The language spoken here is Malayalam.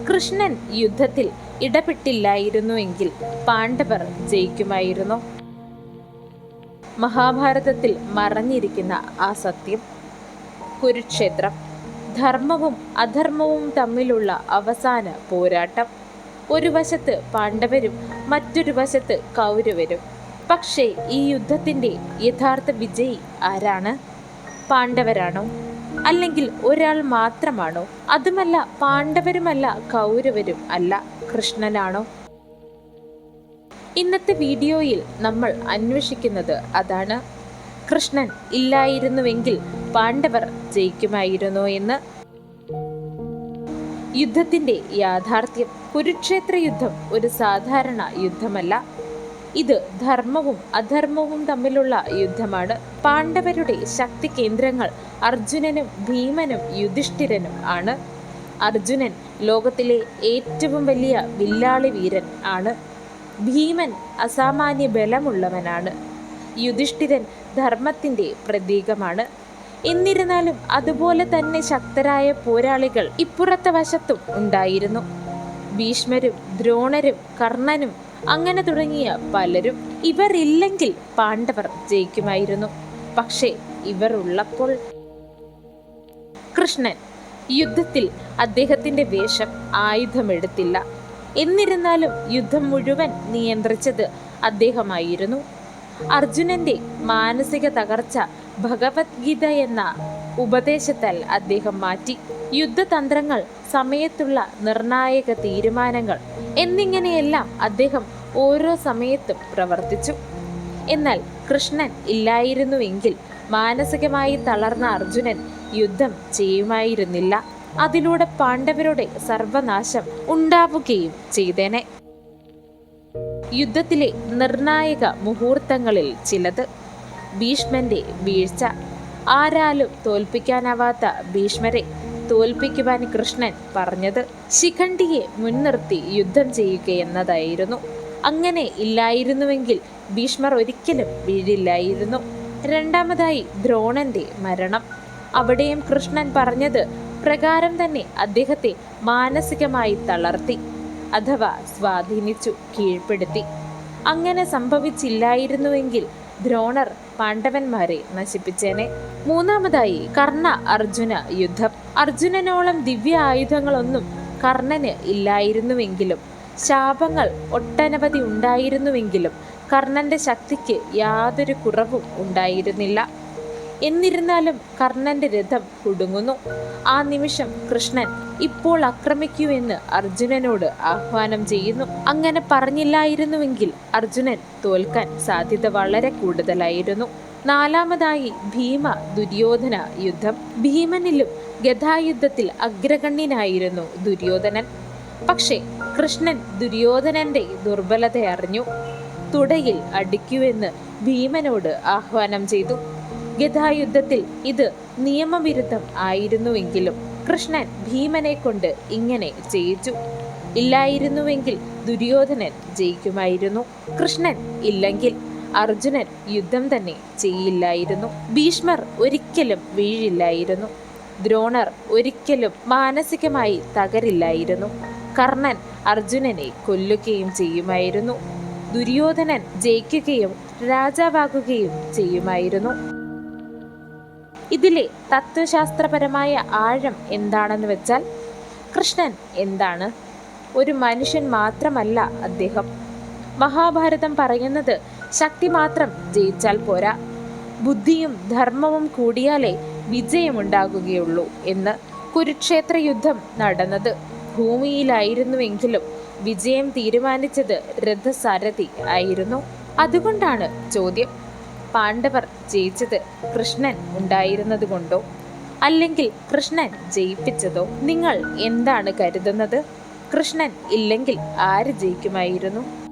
കൃഷ്ണൻ യുദ്ധത്തിൽ ഇടപെട്ടില്ലായിരുന്നുവെങ്കിൽ പാണ്ഡവർ ജയിക്കുമായിരുന്നു. മഹാഭാരതത്തിൽ മറഞ്ഞിരിക്കുന്ന ആ സത്യം. കുരുക്ഷേത്രം. ധർമ്മവും അധർമ്മവും തമ്മിലുള്ള അവസാന പോരാട്ടം. ഒരു വശത്ത് പാണ്ഡവരും മറ്റൊരു വശത്ത് കൗരവരും. പക്ഷേ ഈ യുദ്ധത്തിൻ്റെ യഥാർത്ഥ വിജയി ആരാണ്? പാണ്ഡവരാണോ? അല്ലെങ്കിൽ ഒരാൾ മാത്രമാണോ? അതുമല്ല, പാണ്ഡവരുമല്ല കൗരവരും അല്ല, കൃഷ്ണനാണോ? ഇന്നത്തെ വീഡിയോയിൽ നമ്മൾ അന്വേഷിക്കുന്നത് അതാണ്. കൃഷ്ണൻ ഇല്ലായിരുന്നുവെങ്കിൽ പാണ്ഡവർ ജയിക്കുമായിരുന്നോ എന്ന്. യുദ്ധത്തിന്റെ യാഥാർത്ഥ്യം. കുരുക്ഷേത്ര യുദ്ധം ഒരു സാധാരണ യുദ്ധമല്ല. ഇത് ധർമ്മവും അധർമ്മവും തമ്മിലുള്ള യുദ്ധമാണ്. പാണ്ഡവരുടെ ശക്തി കേന്ദ്രങ്ങൾ അർജുനനും ഭീമനും യുധിഷ്ഠിരനും ആണ്. അർജുനൻ ലോകത്തിലെ ഏറ്റവും വലിയ വില്ലാളി വീരൻ ആണ്. ഭീമൻ അസാമാന്യ ബലമുള്ളവനാണ്. യുധിഷ്ഠിരൻ ധർമ്മത്തിന്റെ പ്രതീകമാണ്. എന്നിരുന്നാലും അതുപോലെ തന്നെ ശക്തരായ പോരാളികൾ ഇപ്പുറത്തെ വശത്തും ഉണ്ടായിരുന്നു. ഭീഷ്മരും ദ്രോണരും കർണനും അങ്ങനെ തുടങ്ങിയ പലരും. ഇവർ ഇല്ലെങ്കിൽ പാണ്ഡവർ ജയിക്കുമായിരുന്നു. പക്ഷേ ഇവർ ഉള്ളപ്പോൾ. കൃഷ്ണൻ യുദ്ധത്തിൽ അദ്ദേഹത്തിന്റെ വേഷം ആയുധമെടുത്തില്ല. എന്നിരുന്നാലും യുദ്ധം മുഴുവൻ നിയന്ത്രിച്ചത് അദ്ദേഹമായിരുന്നു. അർജുനന്റെ മാനസിക തകർച്ച ഭഗവത്ഗീത എന്ന ഉപദേശത്താൽ അദ്ദേഹം മാറ്റി. യുദ്ധതന്ത്രങ്ങൾ, സമയത്തുള്ള നിർണായക തീരുമാനങ്ങൾ എന്നിങ്ങനെയെല്ലാം അദ്ദേഹം ഓരോ സമയത്തും പ്രവർത്തിച്ചു. എന്നാൽ കൃഷ്ണൻ ഇല്ലായിരുന്നുവെങ്കിൽ മാനസികമായി തളർന്ന അർജുനൻ യുദ്ധം ചെയ്യുമായിരുന്നില്ല. അതിലൂടെ പാണ്ഡവരുടെ സർവനാശം ഉണ്ടാവുകയും ചെയ്തേനെ. യുദ്ധത്തിലെ നിർണായക മുഹൂർത്തങ്ങളിൽ ചിലത്. ഭീഷ്മന്റെ വീഴ്ച. ആരാലും തോൽപ്പിക്കാനാവാത്ത ഭീഷ്മരെ തോൽപ്പിക്കുവാൻ കൃഷ്ണൻ പറഞ്ഞത് ശിഖണ്ഡിയെ മുൻനിർത്തി യുദ്ധം ചെയ്യുകയെന്നതായിരുന്നു. അങ്ങനെ ഇല്ലായിരുന്നുവെങ്കിൽ ഭീഷ്മർ ഒരിക്കലും വീഴില്ലായിരുന്നു. രണ്ടാമതായി ദ്രോണന്റെ മരണം. അവിടെയും കൃഷ്ണൻ പറഞ്ഞത് പ്രകാരം തന്നെ അദ്ദേഹത്തെ മാനസികമായി തളർത്തി, അഥവാ സ്വാധീനിച്ചു, കീഴ്പ്പെടുത്തി. അങ്ങനെ സംഭവിച്ചില്ലായിരുന്നുവെങ്കിൽ ദ്രോണർ പാണ്ഡവന്മാരെ നശിപ്പിച്ചേനെ. മൂന്നാമതായി കർണ അർജുന യുദ്ധം. അർജുനനോളം ദിവ്യ ആയുധങ്ങളൊന്നും കർണന് ഇല്ലായിരുന്നുവെങ്കിലും ശാപങ്ങൾ ഒട്ടനവധി ഉണ്ടായിരുന്നുവെങ്കിലും കർണന്റെ ശക്തിക്ക് യാതൊരു കുറവും ഉണ്ടായിരുന്നില്ല. എന്നിരുന്നാലും കർണന്റെ രഥം കുടുങ്ങുന്നു. ആ നിമിഷം കൃഷ്ണൻ ഇപ്പോൾ ആക്രമിക്കൂ എന്ന് അർജുനനോട് ആഹ്വാനം ചെയ്യുന്നു. അങ്ങനെ പറഞ്ഞില്ലായിരുന്നുവെങ്കിൽ അർജുനൻ തോൽക്കാൻ സാധ്യത വളരെ കൂടുതലായിരുന്നു. നാലാമതായി ഭീമ ദുര്യോധന യുദ്ധം. ഭീമനിലും ഗദായുദ്ധത്തിൽ അഗ്രഗണ്യനായിരുന്നു ദുര്യോധനൻ. പക്ഷേ കൃഷ്ണൻ ദുര്യോധനന്റെ ദുർബലത അറിഞ്ഞു. തുടയിൽ അടിക്കുവെന്ന് ഭീമനോട് ആഹ്വാനം ചെയ്തു. ഗദായുദ്ധത്തിൽ ഇത് നിയമവിരുദ്ധം ആയിരുന്നുവെങ്കിലും കൃഷ്ണൻ ഭീമനെ കൊണ്ട് ഇങ്ങനെ ചെയ്യിച്ചു. ഇല്ലായിരുന്നുവെങ്കിൽ ദുര്യോധനൻ ജയിക്കുമായിരുന്നു. കൃഷ്ണൻ ഇല്ലെങ്കിൽ അർജുനൻ യുദ്ധം തന്നെ ചെയ്യില്ലായിരുന്നു. ഭീഷ്മർ ഒരിക്കലും വീഴില്ലായിരുന്നു. ദ്രോണർ ഒരിക്കലും മാനസികമായി തകരില്ലായിരുന്നു. കർണൻ അർജുനനെ കൊല്ലുകയും ചെയ്യുമായിരുന്നു. ദുര്യോധനൻ ജയിക്കുകയും രാജാവാകുകയും ചെയ്യുമായിരുന്നു. ഇതിലെ തത്വശാസ്ത്രപരമായ ആഴം എന്താണെന്ന് വെച്ചാൽ, കൃഷ്ണൻ എന്താണ്? ഒരു മനുഷ്യൻ മാത്രമല്ല അദ്ദേഹം. മഹാഭാരതം പറയുന്നത് ശക്തി മാത്രം ജയിച്ചാൽ പോരാ, ബുദ്ധിയും ധർമ്മവും കൂടിയാലേ വിജയമുണ്ടാകുകയുള്ളൂ എന്ന്. കുരുക്ഷേത്ര യുദ്ധം നടന്നത് ഭൂമിയിലായിരുന്നുവെങ്കിലും വിജയം തീരുമാനിച്ചത് രഥസാരഥി ആയിരുന്നു. അതുകൊണ്ടാണ് ചോദ്യം, പാണ്ഡവർ ജയിച്ചത് കൃഷ്ണൻ ഉണ്ടായിരുന്നത് കൊണ്ടോ, അല്ലെങ്കിൽ കൃഷ്ണൻ ജയിപ്പിച്ചതോ? നിങ്ങൾ എന്താണ് കരുതുന്നത്? കൃഷ്ണൻ ഇല്ലെങ്കിൽ ആര് ജയിക്കുമായിരുന്നു?